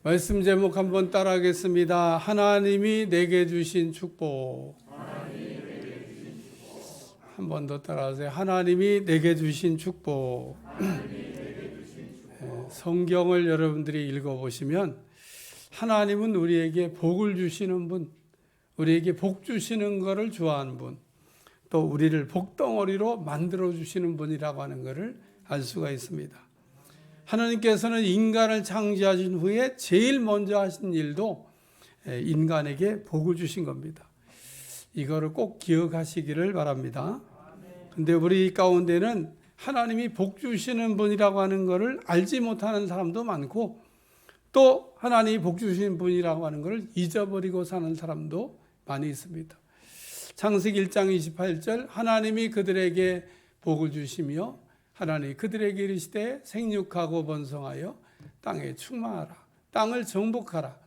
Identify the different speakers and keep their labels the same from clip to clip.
Speaker 1: 말씀 제목 한번 따라하겠습니다. 하나님이 내게 주신 축복. 한 번 더 따라하세요. 하나님이 내게 주신 축복. 성경을 여러분들이 읽어보시면 하나님은 우리에게 복을 주시는 분, 우리에게 복 주시는 것을 좋아하는 분, 또 우리를 복덩어리로 만들어 주시는 분이라고 하는 것을 알 수가 있습니다. 하나님께서는 인간을 창조하신 후에 제일 먼저 하신 일도 인간에게 복을 주신 겁니다. 이거를 꼭 기억하시기를 바랍니다. 근데 우리 가운데는 하나님이 복 주시는 분이라고 하는 것을 알지 못하는 사람도 많고, 또 하나님이 복 주시는 분이라고 하는 것을 잊어버리고 사는 사람도 많이 있습니다. 창세기 1장 28절 하나님이 그들에게 복을 주시며 하나님이 그들에게 이르시되 생육하고 번성하여 땅에 충만하라, 땅을 정복하라,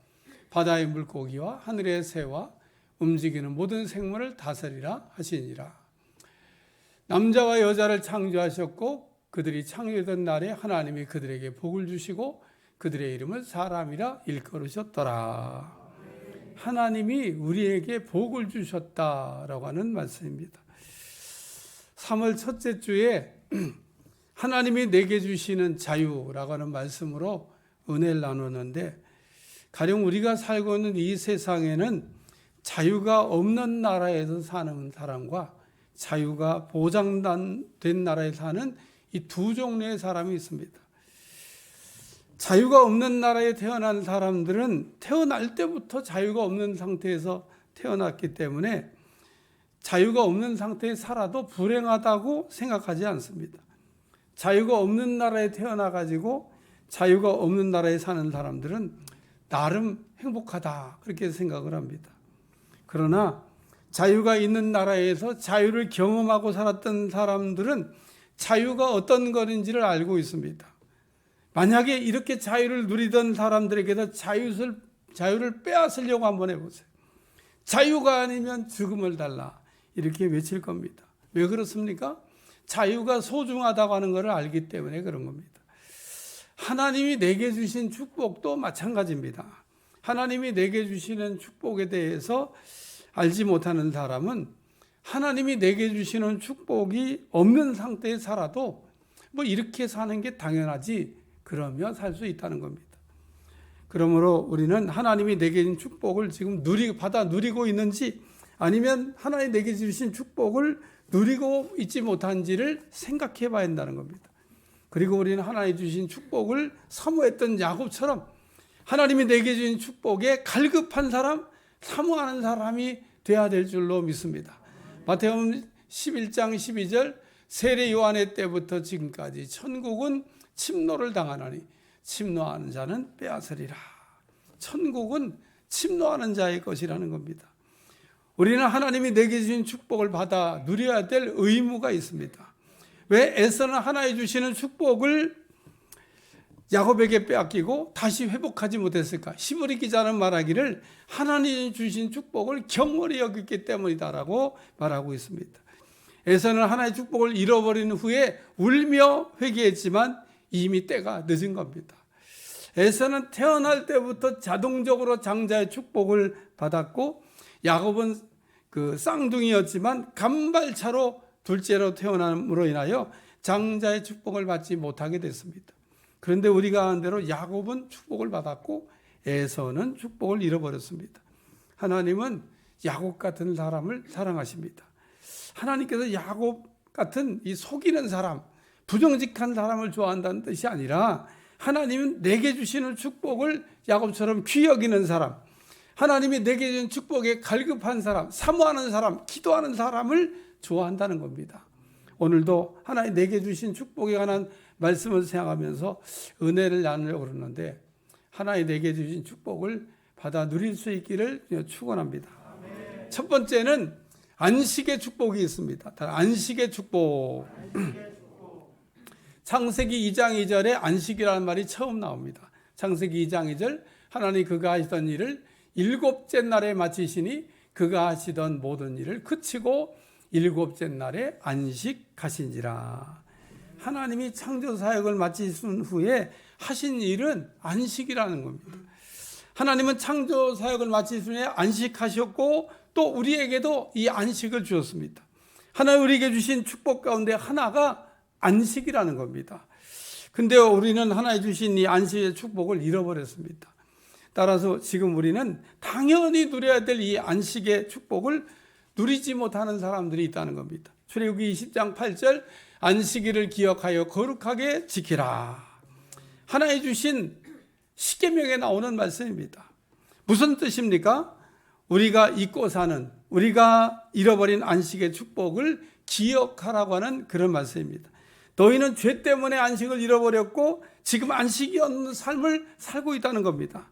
Speaker 1: 바다의 물고기와 하늘의 새와 움직이는 모든 생물을 다스리라 하시니라. 남자와 여자를 창조하셨고 그들이 창조된 날에 하나님이 그들에게 복을 주시고 그들의 이름을 사람이라 일컬으셨더라. 하나님이 우리에게 복을 주셨다라고 하는 말씀입니다. 3월 첫째 주에 하나님이 내게 주시는 자유라고 하는 말씀으로 은혜를 나누는데, 가령 우리가 살고 있는 이 세상에는 자유가 없는 나라에서 사는 사람과 자유가 보장된 나라에 사는 이 두 종류의 사람이 있습니다. 자유가 없는 나라에 태어난 사람들은 태어날 때부터 자유가 없는 상태에서 태어났기 때문에 자유가 없는 상태에 살아도 불행하다고 생각하지 않습니다. 자유가 없는 나라에 태어나가지고 자유가 없는 나라에 사는 사람들은 나름 행복하다, 그렇게 생각을 합니다. 그러나 자유가 있는 나라에서 자유를 경험하고 살았던 사람들은 자유가 어떤 것인지를 알고 있습니다. 만약에 이렇게 자유를 누리던 사람들에게서 자유를 빼앗으려고 한번 해보세요. 자유가 아니면 죽음을 달라, 이렇게 외칠 겁니다. 왜 그렇습니까? 자유가 소중하다고 하는 것을 알기 때문에 그런 겁니다. 하나님이 내게 주신 축복도 마찬가지입니다. 하나님이 내게 주시는 축복에 대해서 알지 못하는 사람은 하나님이 내게 주시는 축복이 없는 상태에 살아도 뭐 이렇게 사는 게 당연하지, 그러며 살 수 있다는 겁니다. 그러므로 우리는 하나님이 내게 주신 축복을 지금 받아 누리고 있는지, 아니면 하나님이 내게 주신 축복을 누리고 있지 못한지를 생각해 봐야 한다는 겁니다. 그리고 우리는 하나님이 주신 축복을 사모했던 야곱처럼 하나님이 내게 주신 축복에 갈급한 사람, 사모하는 사람이 되어야 될 줄로 믿습니다. 마태복음 11장 12절 세례 요한의 때부터 지금까지 천국은 침노를 당하나니 침노하는 자는 빼앗으리라. 천국은 침노하는 자의 것이라는 겁니다. 우리는 하나님이 내게 주신 축복을 받아 누려야 될 의무가 있습니다. 왜 에서는 하나님 주시는 축복을 야곱에게 빼앗기고 다시 회복하지 못했을까? 히브리 기자는 말하기를 하나님이 주신 축복을 경홀히 여겼기 때문이다라고 말하고 있습니다. 에서는 하나님의 축복을 잃어버린 후에 울며 회개했지만 이미 때가 늦은 겁니다. 에서는 태어날 때부터 자동적으로 장자의 축복을 받았고, 야곱은 그 쌍둥이였지만 간발차로 둘째로 태어남으로 인하여 장자의 축복을 받지 못하게 됐습니다. 그런데 우리가 아는 대로 야곱은 축복을 받았고 에서는 축복을 잃어버렸습니다. 하나님은 야곱 같은 사람을 사랑하십니다. 하나님께서 야곱 같은 이 속이는 사람, 부정직한 사람을 좋아한다는 뜻이 아니라 하나님은 내게 주시는 축복을 야곱처럼 귀히 여기는 사람, 하나님이 내게 주신 축복에 갈급한 사람, 사모하는 사람, 기도하는 사람을 좋아한다는 겁니다. 오늘도 하나님 내게 주신 축복에 관한 말씀을 생각하면서 은혜를 나누려고 그러는데, 하나님 내게 주신 축복을 받아 누릴 수 있기를 축원합니다. 첫 번째는 안식의 축복이 있습니다. 안식의 축복. 창세기 2장 2절에 안식이라는 말이 처음 나옵니다. 창세기 2장 2절 하나님 그가 하시던 일을 일곱째 날에 마치시니 그가 하시던 모든 일을 그치고 일곱째 날에 안식하신지라. 하나님이 창조 사역을 마치신 후에 하신 일은 안식이라는 겁니다. 하나님은 창조 사역을 마치신 후에 안식하셨고 또 우리에게도 이 안식을 주었습니다. 하나님 우리에게 주신 축복 가운데 하나가 안식이라는 겁니다. 근데 우리는 하나님 주신 이 안식의 축복을 잃어버렸습니다. 따라서 지금 우리는 당연히 누려야 될 이 안식의 축복을 누리지 못하는 사람들이 있다는 겁니다. 출애굽기 20장 8절 안식일을 기억하여 거룩하게 지키라. 하나님 주신 십계명에 나오는 말씀입니다. 무슨 뜻입니까? 우리가 잊고 사는, 우리가 잃어버린 안식의 축복을 기억하라고 하는 그런 말씀입니다. 너희는 죄 때문에 안식을 잃어버렸고 지금 안식이 없는 삶을 살고 있다는 겁니다.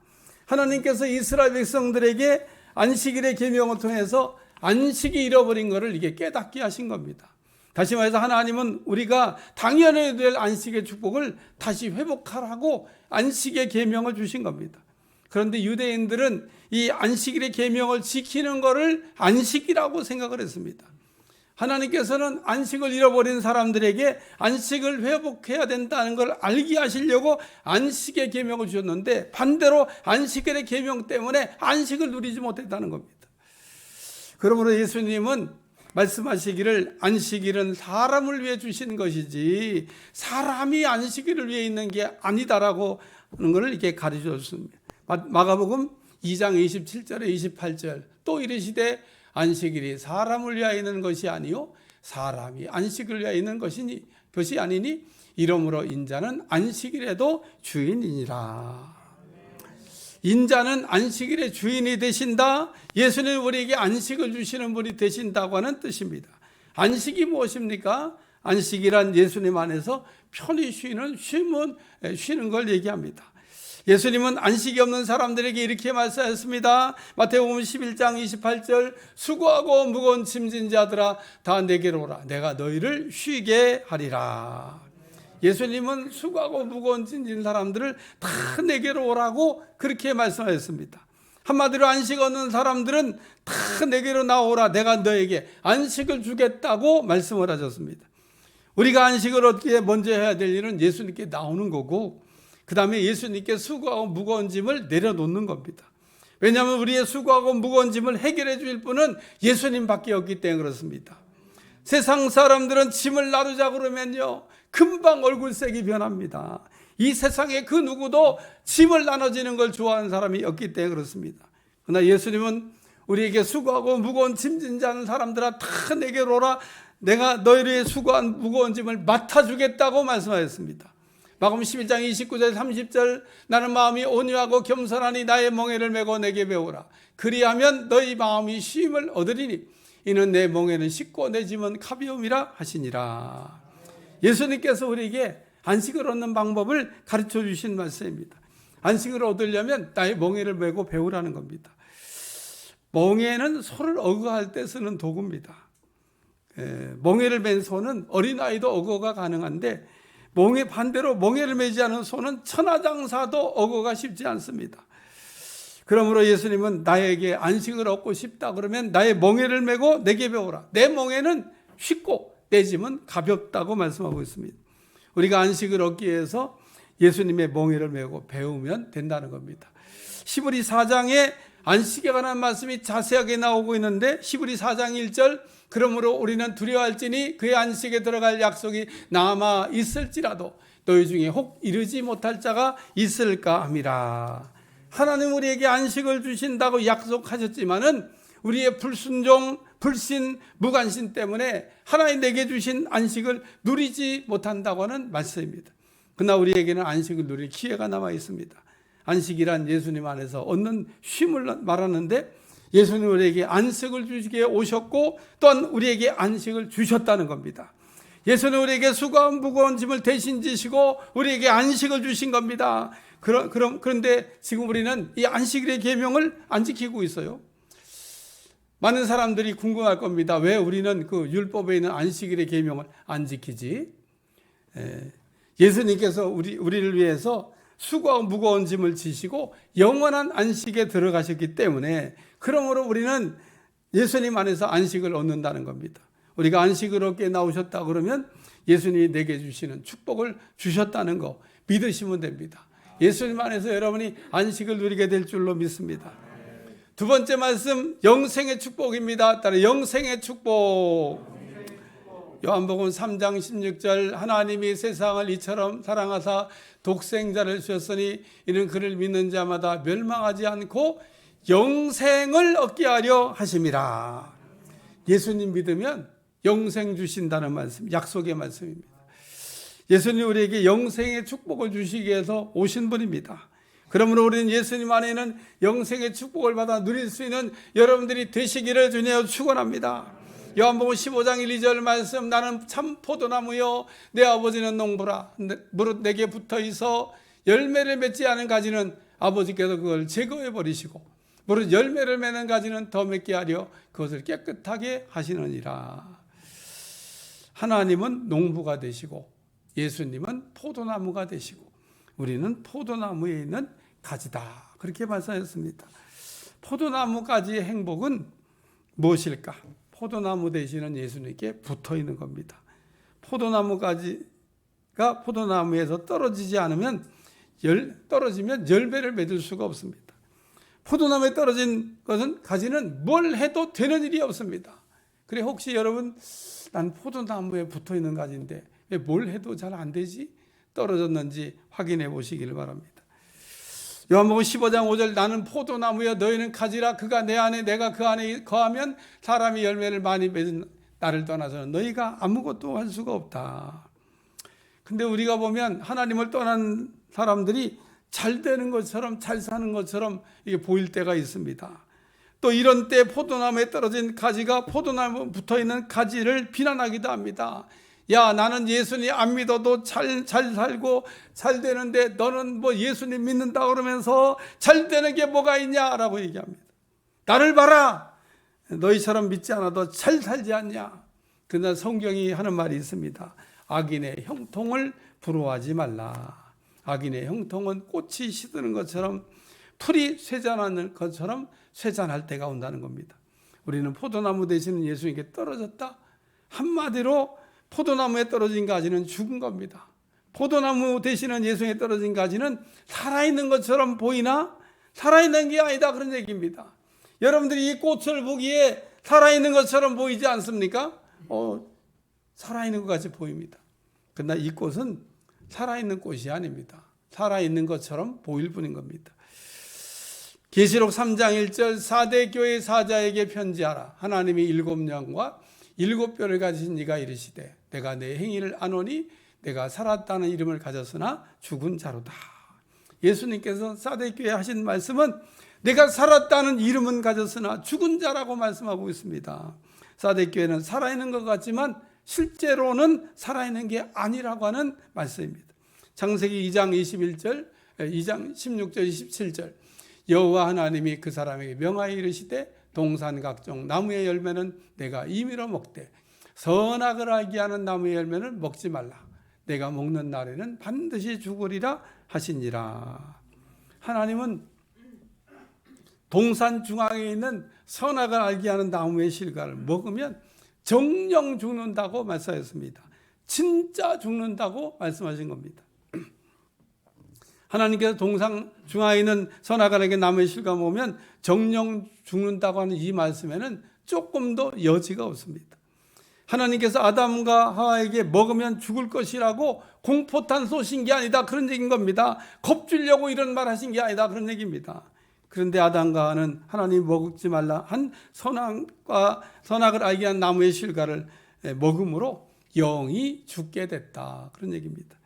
Speaker 1: 하나님께서 이스라엘 백성들에게 안식일의 계명을 통해서 안식이 잃어버린 것을 이게 깨닫게 하신 겁니다. 다시 말해서 하나님은 우리가 당연해야 될 안식의 축복을 다시 회복하라고 안식의 계명을 주신 겁니다. 그런데 유대인들은 이 안식일의 계명을 지키는 것을 안식이라고 생각을 했습니다. 하나님께서는 안식을 잃어버린 사람들에게 안식을 회복해야 된다는 걸 알게 하시려고 안식의 계명을 주셨는데 반대로 안식일의 계명 때문에 안식을 누리지 못했다는 겁니다. 그러므로 예수님은 말씀하시기를 안식일은 사람을 위해 주신 것이지 사람이 안식일을 위해 있는 게 아니다라고 하는 것을 이렇게 가르쳐 줬습니다. 마가복음 2장 27절에 28절 또 이르시되 안식일이 사람을 위하여 있는 것이 아니요 사람이 안식을 위하여 있는 것이 아니니 이러므로 인자는 안식일에도 주인이니라. 인자는 안식일의 주인이 되신다. 예수님 우리에게 안식을 주시는 분이 되신다고 하는 뜻입니다. 안식이 무엇입니까? 안식이란 예수님 안에서 편히 쉬는 걸 얘기합니다. 예수님은 안식이 없는 사람들에게 이렇게 말씀하셨습니다. 마태복음 11장 28절 수고하고 무거운 짐진 자들아 다 내게로 오라 내가 너희를 쉬게 하리라. 예수님은 수고하고 무거운 짐진 사람들을 다 내게로 오라고 그렇게 말씀하셨습니다. 한마디로 안식 없는 사람들은 다 내게로 나오라 내가 너에게 안식을 주겠다고 말씀을 하셨습니다. 우리가 안식을 어떻게 먼저 해야 될 일은 예수님께 나오는 거고 그 다음에 예수님께 수고하고 무거운 짐을 내려놓는 겁니다. 왜냐하면 우리의 수고하고 무거운 짐을 해결해 줄 분은 예수님밖에 없기 때문에 그렇습니다. 세상 사람들은 짐을 나누자 그러면요 금방 얼굴색이 변합니다. 이 세상에 그 누구도 짐을 나눠지는 걸 좋아하는 사람이 없기 때문에 그렇습니다. 그러나 예수님은 우리에게 수고하고 무거운 짐진 자는 사람들아 다 내게로 오라 내가 너희의 수고한 무거운 짐을 맡아주겠다고 말씀하셨습니다. 마가복음 11장 29절 30절 나는 마음이 온유하고 겸손하니 나의 멍에를 메고 내게 배우라 그리하면 너희 마음이 쉼을 얻으리니 이는 내 멍에는 쉽고 내 짐은 가벼움이라 하시니라. 예수님께서 우리에게 안식을 얻는 방법을 가르쳐 주신 말씀입니다. 안식을 얻으려면 나의 멍에를 메고 배우라는 겁니다. 멍에는 소를 어거할 때 쓰는 도구입니다. 멍에를 맨 소는 어린아이도 어거가 가능한데 반대로 멍에를 매지 않은 소는 천하장사도 어거가 쉽지 않습니다. 그러므로 예수님은 나에게 안식을 얻고 싶다 그러면 나의 멍에를 메고 내게 배우라. 내 멍에는 쉽고 내 짐은 가볍다고 말씀하고 있습니다. 우리가 안식을 얻기 위해서 예수님의 멍에를 메고 배우면 된다는 겁니다. 히브리 4장에 안식에 관한 말씀이 자세하게 나오고 있는데 히브리 4장 1절 그러므로 우리는 두려워할지니 그의 안식에 들어갈 약속이 남아 있을지라도 너희 중에 혹 이르지 못할 자가 있을까 함이라. 하나님 우리에게 안식을 주신다고 약속하셨지만은 우리의 불순종, 불신, 무관심 때문에 하나님 내게 주신 안식을 누리지 못한다고 하는 말씀입니다. 그러나 우리에게는 안식을 누릴 기회가 남아 있습니다. 안식이란 예수님 안에서 얻는 쉼을 말하는데 예수님 우리에게 안식을 주시기에 오셨고 또한 우리에게 안식을 주셨다는 겁니다. 예수님 우리에게 수고한 무거운 짐을 대신 지시고 우리에게 안식을 주신 겁니다. 그런데 지금 우리는 이 안식일의 계명을 안 지키고 있어요. 많은 사람들이 궁금할 겁니다. 왜 우리는 그 율법에 있는 안식일의 계명을 안 지키지? 예수님께서 우리를 위해서 수고하고 무거운 짐을 지시고 영원한 안식에 들어가셨기 때문에 그러므로 우리는 예수님 안에서 안식을 얻는다는 겁니다. 우리가 안식을 얻게 나오셨다 그러면 예수님이 내게 주시는 축복을 주셨다는 거 믿으시면 됩니다. 예수님 안에서 여러분이 안식을 누리게 될 줄로 믿습니다. 두 번째 말씀, 영생의 축복입니다. 따라 영생의 축복. 요한복음 3장 16절, 하나님이 세상을 이처럼 사랑하사 독생자를 주셨으니 이는 그를 믿는 자마다 멸망하지 않고 영생을 얻게 하려 하심이라. 예수님 믿으면 영생 주신다는 말씀, 약속의 말씀입니다. 예수님 우리에게 영생의 축복을 주시기 위해서 오신 분입니다. 그러므로 우리는 예수님 안에는 영생의 축복을 받아 누릴 수 있는 여러분들이 되시기를 주님으로 축원합니다. 요한복음 15장 1, 2절 말씀, 나는 참 포도나무요 내 아버지는 농부라. 무릇 내게 붙어 있어 열매를 맺지 않은 가지는 아버지께서 그걸 제거해 버리시고 무릇 열매를 맺는 가지는 더 맺게 하려 그것을 깨끗하게 하시느니라. 하나님은 농부가 되시고 예수님은 포도나무가 되시고 우리는 포도나무에 있는 가지다, 그렇게 말씀하셨습니다. 포도나무까지의 행복은 무엇일까? 포도나무 되시는 예수님께 붙어 있는 겁니다. 포도나무가지가 포도나무에서 떨어지지 않으면 떨어지면 열매를 맺을 수가 없습니다. 포도나무에 떨어진 것은 가지는 뭘 해도 되는 일이 없습니다. 그래 혹시 여러분, 난 포도나무에 붙어 있는 가지인데 왜 뭘 해도 잘 안 되지? 떨어졌는지 확인해 보시기를 바랍니다. 요한복음 15장 5절, 나는 포도나무여 너희는 가지라. 그가 내 안에 내가 그 안에 거하면 사람이 열매를 많이 맺은 나를 떠나서는 너희가 아무것도 할 수가 없다. 근데 우리가 보면 하나님을 떠난 사람들이 잘 되는 것처럼 잘 사는 것처럼 이게 보일 때가 있습니다. 또 이런 때 포도나무에 떨어진 가지가 포도나무에 붙어있는 가지를 비난하기도 합니다. 야, 나는 예수님 안 믿어도 잘 살고 잘 되는데 너는 뭐 예수님 믿는다 그러면서 잘 되는 게 뭐가 있냐라고 얘기합니다. 나를 봐라, 너희처럼 믿지 않아도 잘 살지 않냐. 그러나 성경이 하는 말이 있습니다. 악인의 형통을 부러워하지 말라. 악인의 형통은 꽃이 시드는 것처럼 풀이 쇠잔하는 것처럼 쇠잔할 때가 온다는 겁니다. 우리는 포도나무 되시는 예수님께 떨어졌다. 한마디로 포도나무에 떨어진 가지는 죽은 겁니다. 포도나무 되시는 예수님에 떨어진 가지는 살아있는 것처럼 보이나 살아있는 게 아니다, 그런 얘기입니다. 여러분들이 이 꽃을 보기에 살아있는 것처럼 보이지 않습니까? 살아있는 것 같이 보입니다. 그러나 이 꽃은 살아있는 꽃이 아닙니다. 살아있는 것처럼 보일 뿐인 겁니다. 계시록 3장 1절, 4대 교회 사자에게 편지하라. 하나님이 7영과 7뼈를 가진 이가 이르시되 내가 내 행위를 아노니 내가 살았다는 이름을 가졌으나 죽은 자로다. 예수님께서 4대 교회에 하신 말씀은 내가 살았다는 이름은 가졌으나 죽은 자라고 말씀하고 있습니다. 4대 교회는 살아있는 것 같지만 실제로는 살아있는 게 아니라고 하는 말씀입니다. 창세기 2장 21절, 2장 16절, 27절, 여호와 하나님이 그 사람에게 명하여 이르시되 동산 각종 나무의 열매는 내가 임의로 먹되 선악을 알게 하는 나무의 열매는 먹지 말라. 내가 먹는 날에는 반드시 죽으리라 하시니라. 하나님은 동산 중앙에 있는 선악을 알게 하는 나무의 실과를 먹으면 정령 죽는다고 말씀하셨습니다. 진짜 죽는다고 말씀하신 겁니다. 하나님께서 동산 중앙에 있는 선악을 알게 나무의 실과 먹으면 정령 죽는다고 하는 이 말씀에는 조금 더 여지가 없습니다. 하나님께서 아담과 하와에게 먹으면 죽을 것이라고 공포탄 쏘신 게 아니다, 그런 얘기인 겁니다. 겁주려고 이런 말 하신 게 아니다, 그런 얘기입니다. 그런데 아담과 하와는 하나님이 먹지 말라 한 선악을 알게 한 나무의 실과를 먹음으로 영이 죽게 됐다, 그런 얘기입니다.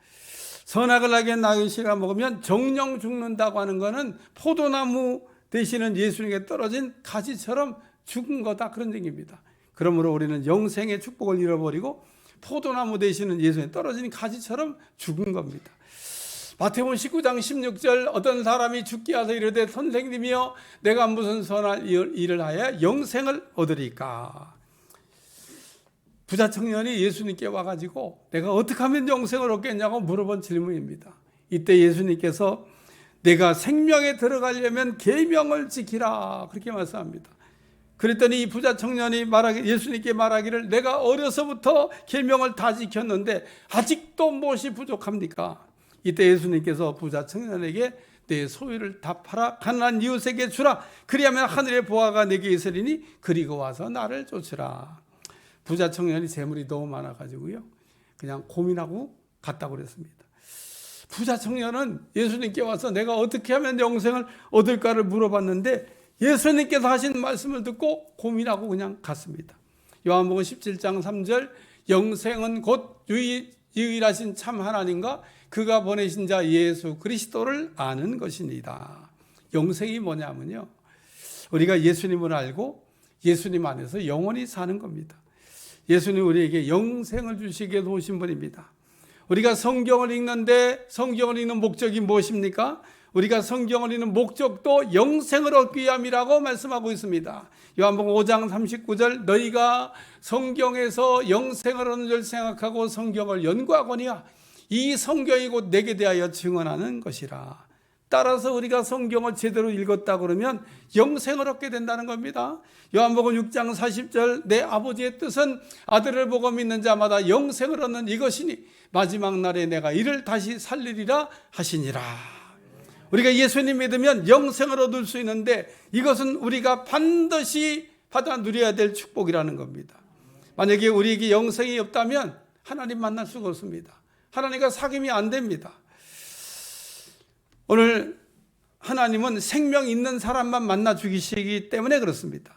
Speaker 1: 선악을 알게 한 나무의 실과 먹으면 정령 죽는다고 하는 것은 포도나무 되시는 예수님께 떨어진 가지처럼 죽은 거다, 그런 얘기입니다. 그러므로 우리는 영생의 축복을 잃어버리고 포도나무 되시는 예수님에 떨어진 가지처럼 죽은 겁니다. 마태복음 19장 16절, 어떤 사람이 죽게 하서 이르되 선생님이여 내가 무슨 선한 일을 하여 영생을 얻으리까. 부자 청년이 예수님께 와가지고 내가 어떻게 하면 영생을 얻겠냐고 물어본 질문입니다. 이때 예수님께서 내가 생명에 들어가려면 계명을 지키라, 그렇게 말씀합니다. 그랬더니 이 부자 청년이 예수님께 말하기를 내가 어려서부터 계명을 다 지켰는데 아직도 무엇이 부족합니까? 이때 예수님께서 부자 청년에게 내 소유를 다 팔아 가난한 이웃에게 주라. 그리하면 하늘의 보화가 내게 있으리니 그리고 와서 나를 쫓으라. 부자 청년이 재물이 너무 많아가지고요, 그냥 고민하고 갔다고 그랬습니다. 부자 청년은 예수님께 와서 내가 어떻게 하면 영생을 얻을까를 물어봤는데 예수님께서 하신 말씀을 듣고 고민하고 그냥 갔습니다. 요한복음 17장 3절, 영생은 곧 유일하신 참 하나님과 그가 보내신 자 예수 그리스도를 아는 것입니다. 영생이 뭐냐면요, 우리가 예수님을 알고 예수님 안에서 영원히 사는 겁니다. 예수님 우리에게 영생을 주시기 위해서 오신 분입니다. 우리가 성경을 읽는데 성경을 읽는 목적이 무엇입니까? 우리가 성경을 읽는 목적도 영생을 얻기 위함이라고 말씀하고 있습니다. 요한복음 5장 39절, 너희가 성경에서 영생을 얻는 줄 생각하고 성경을 연구하거니와 이 성경이 곧 내게 대하여 증언하는 것이라. 따라서 우리가 성경을 제대로 읽었다 그러면 영생을 얻게 된다는 겁니다. 요한복음 6장 40절, 내 아버지의 뜻은 아들을 보고 믿는 자마다 영생을 얻는 이것이니 마지막 날에 내가 이를 다시 살리리라 하시니라. 우리가 예수님 믿으면 영생을 얻을 수 있는데 이것은 우리가 반드시 받아 누려야 될 축복이라는 겁니다. 만약에 우리에게 영생이 없다면 하나님 만날 수가 없습니다. 하나님과 사귐이 안 됩니다. 오늘 하나님은 생명 있는 사람만 만나 주시기 때문에 그렇습니다.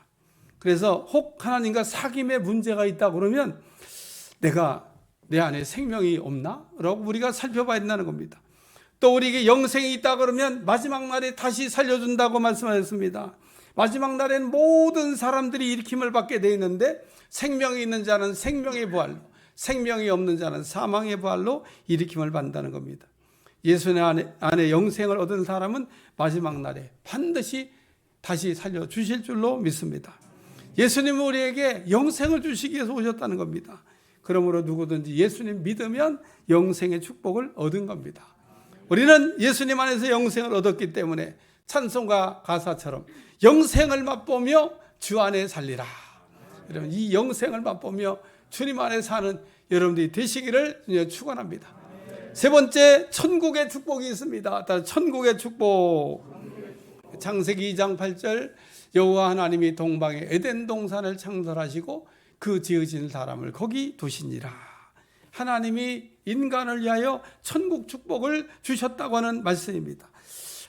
Speaker 1: 그래서 혹 하나님과 사귐에 문제가 있다 그러면 내가 내 안에 생명이 없나? 라고 우리가 살펴봐야 된다는 겁니다. 또 우리에게 영생이 있다 그러면 마지막 날에 다시 살려준다고 말씀하셨습니다. 마지막 날엔 모든 사람들이 일으킴을 받게 되어 있는데 생명이 있는 자는 생명의 부활로, 생명이 없는 자는 사망의 부활로 일으킴을 받는다는 겁니다. 예수님 안에 영생을 얻은 사람은 마지막 날에 반드시 다시 살려주실 줄로 믿습니다. 예수님은 우리에게 영생을 주시기 위해서 오셨다는 겁니다. 그러므로 누구든지 예수님 믿으면 영생의 축복을 얻은 겁니다. 우리는 예수님 안에서 영생을 얻었기 때문에 찬송가 가사처럼 영생을 맛보며 주 안에 살리라. 여러분, 이 영생을 맛보며 주님 안에 사는 여러분들이 되시기를 축원합니다. 세 번째, 천국의 축복이 있습니다. 천국의 축복. 창세기 2장 8절, 여호와 하나님이 동방에 에덴 동산을 창설하시고 그 지으신 사람을 거기 두시니라. 하나님이 인간을 위하여 천국 축복을 주셨다고 하는 말씀입니다.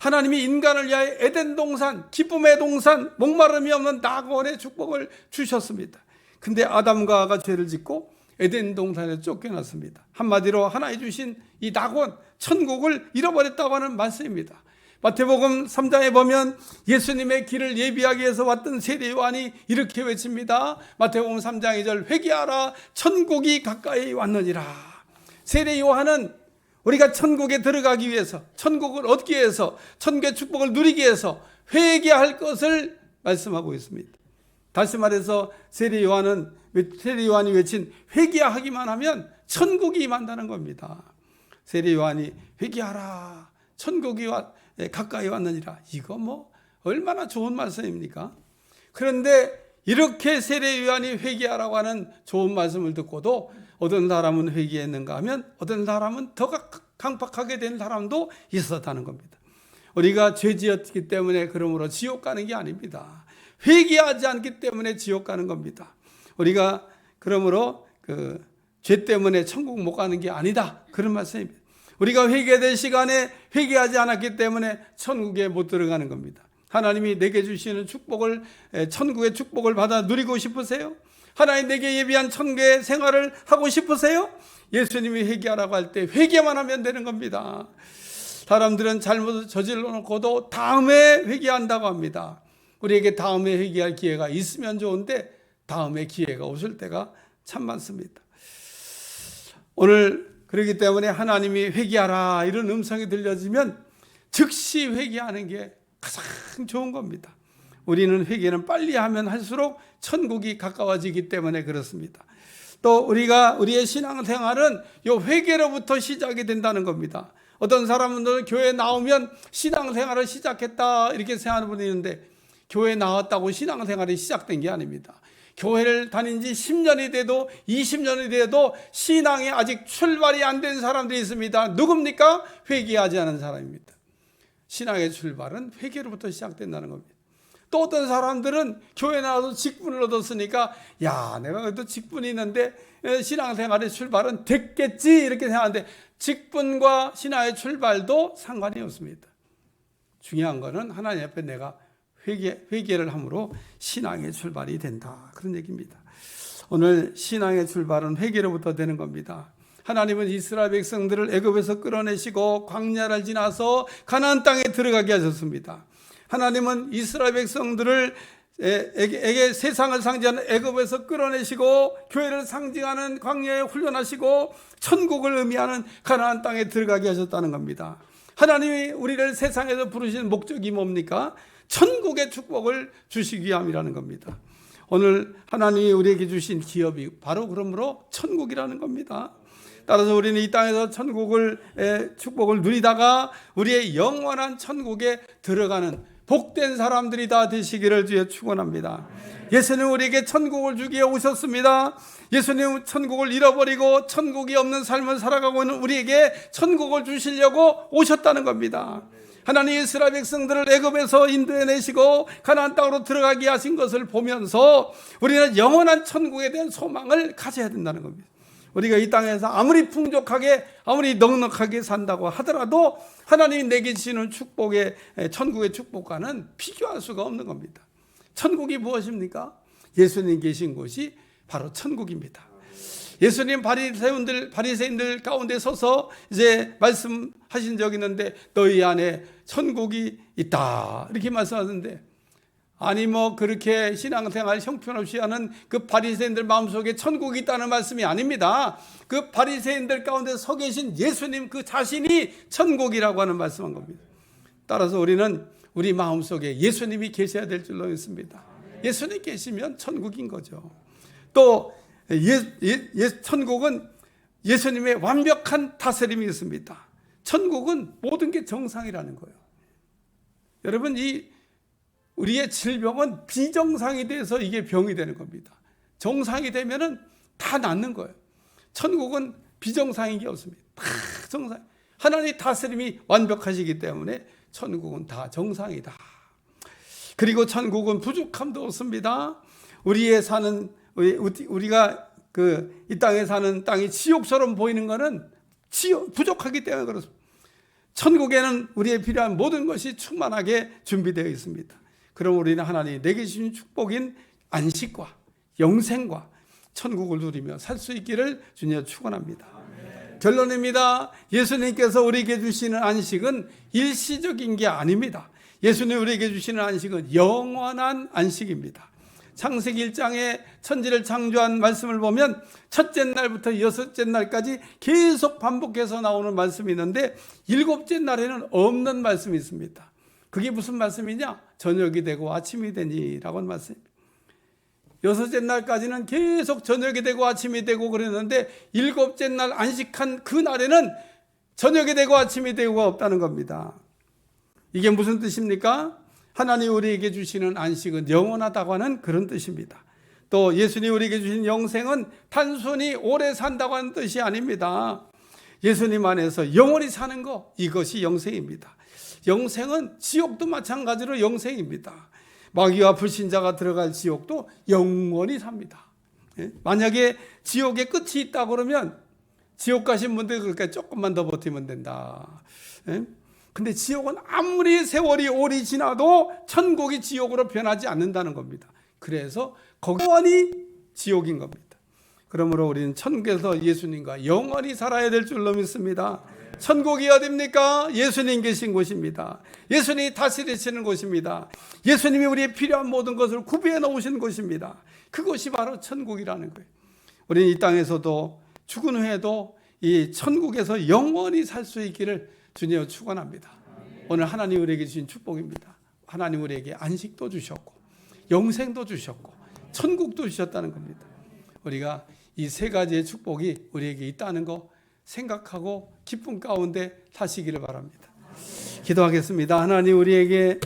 Speaker 1: 하나님이 인간을 위하여 에덴 동산, 기쁨의 동산, 목마름이 없는 낙원의 축복을 주셨습니다. 근데 아담과 하와가 죄를 짓고 에덴 동산에 쫓겨났습니다. 한마디로 하나님 주신 이 낙원, 천국을 잃어버렸다고 하는 말씀입니다. 마태복음 3장에 보면 예수님의 길을 예비하기 위해서 왔던 세례 요한이 이렇게 외칩니다. 마태복음 3장 2절, 회개하라, 천국이 가까이 왔느니라. 세례 요한은 우리가 천국에 들어가기 위해서, 천국을 얻기 위해서, 천국의 축복을 누리기 위해서 회개할 것을 말씀하고 있습니다. 다시 말해서 세례 요한이 외친 회개하기만 하면 천국이 임한다는 겁니다. 세례 요한이 회개하라, 천국이 가까이 왔느니라. 이거 뭐 얼마나 좋은 말씀입니까? 그런데 이렇게 세례 요한이 회개하라고 하는 좋은 말씀을 듣고도 어떤 사람은 회개했는가 하면 어떤 사람은 더 강팍하게 된 사람도 있었다는 겁니다. 우리가 죄 지었기 때문에 그러므로 지옥 가는 게 아닙니다. 회개하지 않기 때문에 지옥 가는 겁니다. 우리가 그러므로 죄 때문에 천국 못 가는 게 아니다, 그런 말씀입니다. 우리가 회개될 시간에 회개하지 않았기 때문에 천국에 못 들어가는 겁니다. 하나님이 내게 주시는 축복을, 천국의 축복을 받아 누리고 싶으세요? 하나님 내게 예비한 천국의 생활을 하고 싶으세요? 예수님이 회개하라고 할 때 회개만 하면 되는 겁니다. 사람들은 잘못을 저질러 놓고도 다음에 회개한다고 합니다. 우리에게 다음에 회개할 기회가 있으면 좋은데 다음에 기회가 없을 때가 참 많습니다. 오늘 그렇기 때문에 하나님이 회개하라 이런 음성이 들려지면 즉시 회개하는 게 가장 좋은 겁니다. 우리는 회개는 빨리 하면 할수록 천국이 가까워지기 때문에 그렇습니다. 또 우리의 신앙생활은 이 회개로부터 시작이 된다는 겁니다. 어떤 사람들은 교회 나오면 신앙생활을 시작했다 이렇게 생각하는 분이 있는데 교회 나왔다고 신앙생활이 시작된 게 아닙니다. 교회를 다닌 지 10년이 돼도 20년이 돼도 신앙이 아직 출발이 안 된 사람들이 있습니다. 누굽니까? 회개하지 않은 사람입니다. 신앙의 출발은 회개로부터 시작된다는 겁니다. 또 어떤 사람들은 교회 나와서 직분을 얻었으니까 야, 내가 그래도 직분이 있는데 신앙생활의 출발은 됐겠지 이렇게 생각하는데 직분과 신앙의 출발도 상관이 없습니다. 중요한 것은 하나님 앞에 내가 회개를 함으로 신앙의 출발이 된다, 그런 얘기입니다. 오늘 신앙의 출발은 회개로부터 되는 겁니다. 하나님은 이스라엘 백성들을 애굽에서 끌어내시고 광야를 지나서 가나안 땅에 들어가게 하셨습니다. 하나님은 이스라엘 백성들을 에게 세상을 상징하는 애굽에서 끌어내시고 교회를 상징하는 광야에 훈련하시고 천국을 의미하는 가나안 땅에 들어가게 하셨다는 겁니다. 하나님이 우리를 세상에서 부르신 목적이 뭡니까? 천국의 축복을 주시기 위함이라는 겁니다. 오늘 하나님이 우리에게 주신 기업이 바로 그러므로 천국이라는 겁니다. 따라서 우리는 이 땅에서 축복을 누리다가 우리의 영원한 천국에 들어가는 복된 사람들이 다 되시기를 주에 축원합니다. 예수님은 우리에게 천국을 주기 위해 오셨습니다. 예수님은 천국을 잃어버리고 천국이 없는 삶을 살아가고 있는 우리에게 천국을 주시려고 오셨다는 겁니다. 하나님 이스라엘 백성들을 애굽에서 인도해내시고 가나안 땅으로 들어가게 하신 것을 보면서 우리는 영원한 천국에 대한 소망을 가져야 된다는 겁니다. 우리가 이 땅에서 아무리 풍족하게 아무리 넉넉하게 산다고 하더라도 하나님이 내게 주시는 축복의 천국의 축복과는 비교할 수가 없는 겁니다. 천국이 무엇입니까? 예수님 계신 곳이 바로 천국입니다. 예수님 바리새인들 가운데 서서 이제 말씀하신 적이 있는데 너희 안에 천국이 있다 이렇게 말씀하셨는데, 아니 그렇게 신앙생활 형편없이 하는 그 바리새인들 마음속에 천국이 있다는 말씀이 아닙니다. 그 바리새인들 가운데 서 계신 예수님 그 자신이 천국이라고 하는 말씀한 겁니다. 따라서 우리는 우리 마음속에 예수님이 계셔야 될 줄로 믿습니다. 예수님 계시면 천국인 거죠. 또 천국은 예수님의 완벽한 다스림이 있습니다. 천국은 모든 게 정상이라는 거예요. 여러분, 우리의 질병은 비정상이 돼서 이게 병이 되는 겁니다. 정상이 되면은 다 낫는 거예요. 천국은 비정상인 게 없습니다. 다 정상. 하나님의 다스림이 완벽하시기 때문에 천국은 다 정상이다. 그리고 천국은 부족함도 없습니다. 우리가 이 땅에 사는 땅이 지옥처럼 보이는 것은 부족하기 때문에 그렇습니다. 천국에는 우리의 필요한 모든 것이 충만하게 준비되어 있습니다. 그럼 우리는 하나님이 내게 주신 축복인 안식과 영생과 천국을 누리며 살 수 있기를 주님 축원합니다. 결론입니다. 예수님께서 우리에게 주시는 안식은 일시적인 게 아닙니다. 예수님 우리에게 주시는 안식은 영원한 안식입니다. 창세기 1장에 천지를 창조한 말씀을 보면 첫째 날부터 여섯째 날까지 계속 반복해서 나오는 말씀이 있는데 일곱째 날에는 없는 말씀이 있습니다. 그게 무슨 말씀이냐? 저녁이 되고 아침이 되니라고 하는 말씀입니다. 여섯째 날까지는 계속 저녁이 되고 아침이 되고 그랬는데 일곱째 날 안식한 그 날에는 저녁이 되고 아침이 되고가 없다는 겁니다. 이게 무슨 뜻입니까? 하나님 우리에게 주시는 안식은 영원하다고 하는 그런 뜻입니다. 또 예수님 우리에게 주신 영생은 단순히 오래 산다고 하는 뜻이 아닙니다. 예수님 안에서 영원히 사는 것, 이것이 영생입니다. 영생은 지옥도 마찬가지로 영생입니다. 마귀와 불신자가 들어갈 지옥도 영원히 삽니다. 만약에 지옥에 끝이 있다 그러면 지옥 가신 분들 그렇게 조금만 더 버티면 된다. 근데 지옥은 아무리 세월이 오래 지나도 천국이 지옥으로 변하지 않는다는 겁니다. 그래서 영원히 지옥인 겁니다. 그러므로 우리는 천국에서 예수님과 영원히 살아야 될 줄로 믿습니다. 천국이 어디입니까? 예수님 계신 곳입니다. 예수님이 다스리시는 곳입니다. 예수님이 우리의 필요한 모든 것을 구비해 놓으신 곳입니다. 그것이 바로 천국이라는 거예요. 우리는 이 땅에서도 죽은 후에도 이 천국에서 영원히 살 수 있기를 주님 축원합니다. 오늘 하나님 우리에게 주신 축복입니다. 하나님 우리에게 안식도 주셨고 영생도 주셨고 천국도 주셨다는 겁니다. 우리가 이 세 가지의 축복이 우리에게 있다는 거 생각하고 기쁨 가운데 사시기를 바랍니다. 기도하겠습니다. 하나님 우리에게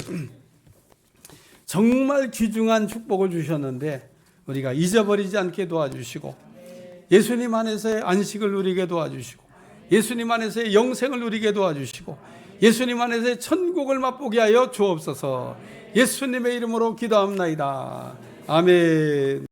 Speaker 1: 정말 귀중한 축복을 주셨는데 우리가 잊어버리지 않게 도와주시고 예수님 안에서의 안식을 누리게 도와주시고 예수님 안에서의 영생을 누리게 도와주시고 예수님 안에서의 천국을 맛보게 하여 주옵소서. 예수님의 이름으로 기도합나이다. 아멘.